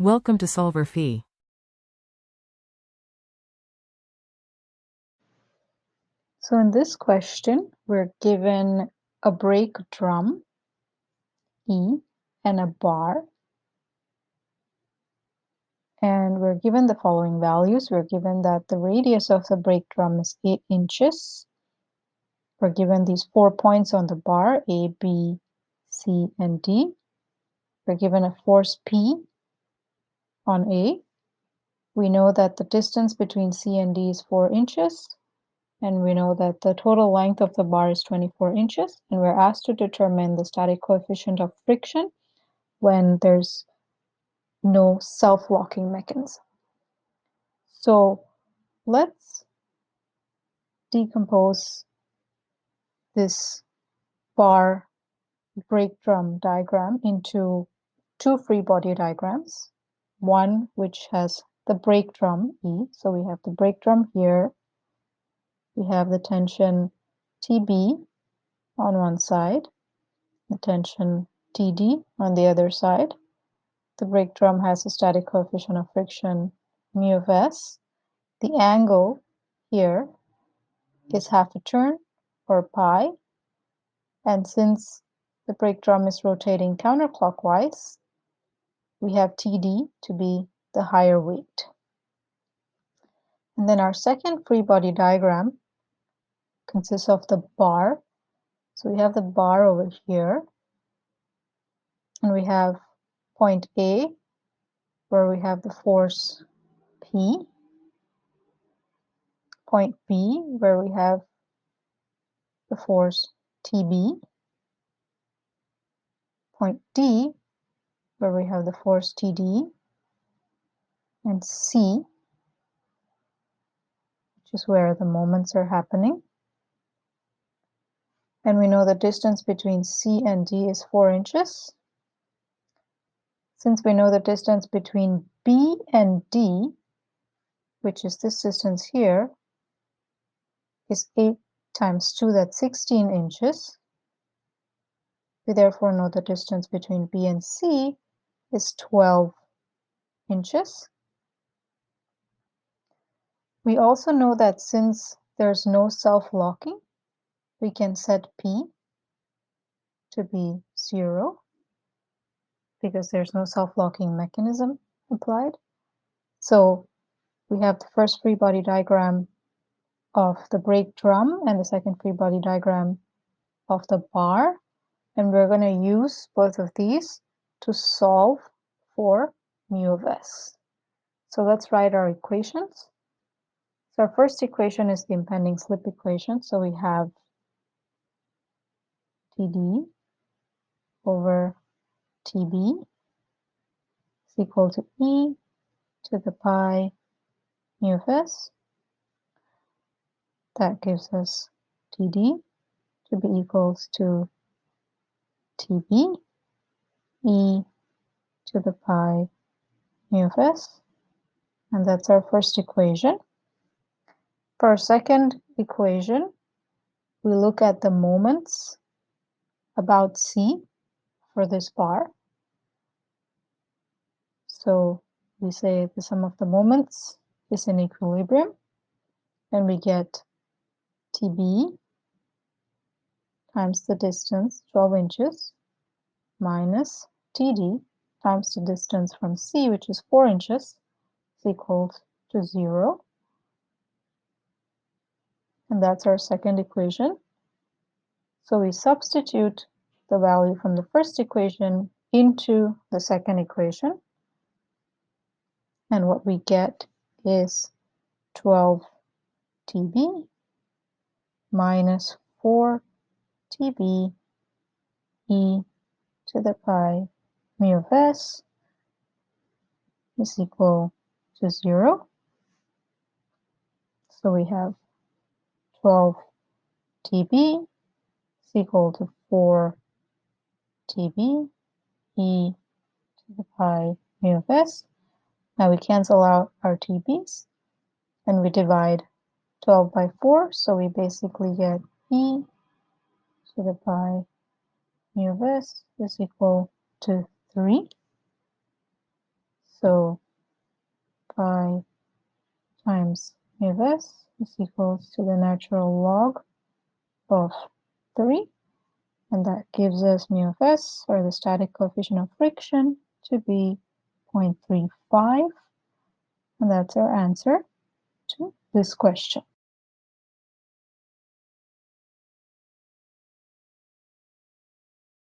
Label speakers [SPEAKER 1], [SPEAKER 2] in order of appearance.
[SPEAKER 1] Welcome to solverfy.
[SPEAKER 2] So in this question, we're given a brake drum, E, and a bar. And we're given the following values. We're given that the radius of the brake drum is 8 inches. We're given these 4 points on the bar, A, B, C, and D. We're given a force P on A. We know that the distance between C and D is 4 inches. And we know that the total length of the bar is 24 inches. And we're asked to determine the static coefficient of friction when there's no self-locking mechanism. So let's decompose this bar brake drum diagram into two free body diagrams. One which has the brake drum E. So we have the brake drum here. We have the tension TB on one side, the tension TD on the other side. The brake drum has a static coefficient of friction mu of s. The angle here is half a turn, or pi. And since the brake drum is rotating counterclockwise, we have TD to be the higher weight. And then our second free body diagram consists of the bar. So we have the bar over here. And we have point A, where we have the force P. Point B, where we have the force TB. Point D, where we have the force TD. And C, which is where the moments are happening. And we know the distance between C and D is 4 inches. Since we know the distance between B and D, which is this distance here, is 8 times 2, that's 16 inches. We therefore know the distance between B and C is 12 inches. We also know that since there's no self-locking, we can set P to be 0 because there's no self-locking mechanism applied. So we have the first free body diagram of the brake drum and the second free body diagram of the bar. And we're going to use both of these to solve for mu of s. So let's write our equations. So our first equation is the impending slip equation. So we have TD over TB is equal to E to the pi mu of s. That gives us TD to be equals to TB E to the pi mu of s. And that's our first equation. For our second equation, we look at the moments about C for this bar. So we say the sum of the moments is in equilibrium, and we get TB times the distance, 12 inches, minus TD times the distance from C, which is 4 inches, is equal to 0. And that's our second equation. So we substitute the value from the first equation into the second equation. And what we get is 12 TB minus 4 TB e to the pi mu of s is equal to 0. So we have 12 TB is equal to 4 TB e to the pi mu of s. Now we cancel out our TBs and we divide 12 by 4, so we basically get e to the pi mu of s is equal to 3. So pi times mu of s is equals to the natural log of 3. And that gives us mu of s, or the static coefficient of friction, to be 0.35. And that's our answer to this question.